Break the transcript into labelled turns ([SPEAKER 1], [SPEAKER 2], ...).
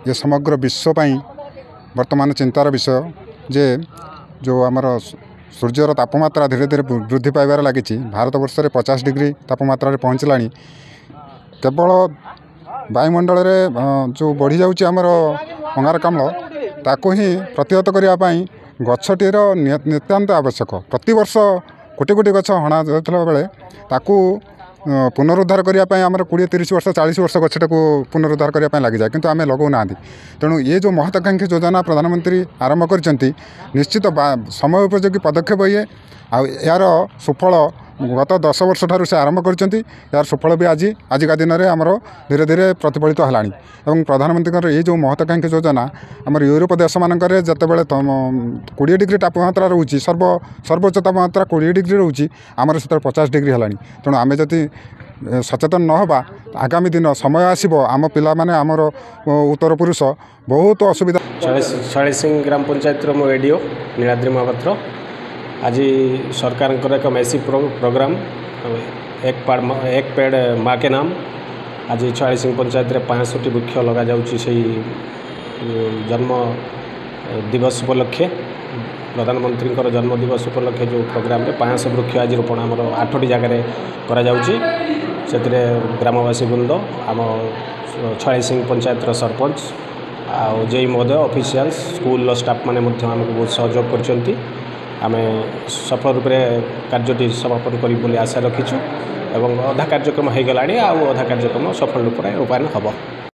[SPEAKER 1] ये समग्र विश्व वर्तमान चिंतार विषय जे जो आमर सूर्यर तापमात्रा धीरे धीरे वृद्धि पाइबार लगी। भारत वर्ष में 50 डिग्री तापमात्रा पहुँचला। केवल वायुमंडल में जो बढ़ी जाऊँगी आमर अंगारकाम्ल ताको ही प्रतिहत करने गछटीर नितांत आवश्यक। प्रति वर्ष कोटी कोटी गछ हणा जाता बेले ताकू पुनरुद्धार करने आम 20-30 वर्ष 40 वर्ष गछटा को पुनरुद्धार करने लगी जाए, किंतु आम लगौना। तेणु ये जो महत्वाकांक्षी योजना प्रधानमंत्री आरंभ कर निश्चित समय उपयोगी पदक्षेप ये यार सुफल गत 10 वर्ष ठार से आरंभ कर यार सुफल भी आजिका दिन में आमर धीरे धीरे प्रतिफलित है। प्रधानमंत्री ये जो महत्वाकांक्षी योजना आम यूरोप देश मानक जिते बड़े 20 डिग्री तापमात्रा रोचे सर्वोच्च तापमात्रा 20 डिग्री रोचे आमर से 50 डिग्री है। तेणु आम जदि सचेतन न होबा आगामी दिन समय आसो आम पिला माने आमर उत्तर पुरुष बहुत असुविधा।
[SPEAKER 2] शालिसिंग ग्राम पंचायत मो एडीओ नीलाद्री महापात्र आज सरकार एक मैसिव प्रोग्राम एक पेड़ माँ के नाम आज शालिसिंग पंचायत में 65 वृक्ष लगा जाउछि। से जन्म दिवस उपलक्षे प्रधानमंत्री जन्म दिवस उपलक्षे जो प्रोग्राम में 500 वृक्ष आज रोपण आमर 8टी जगह करा जाउछि। से ग्रामवासी वृंद आम शालिसिंग पंचायत सरपंच जे महोदय ऑफिशियल्स स्कूल स्टाफ मैंने आमको बहुत सहयोग कर आम सफल रूप से कार्यटी समापन करी बोली आशा रखीचु एवं अधा कार्यक्रम हो गला अधा कार्यक्रम सफल रूप से रूपायन हम।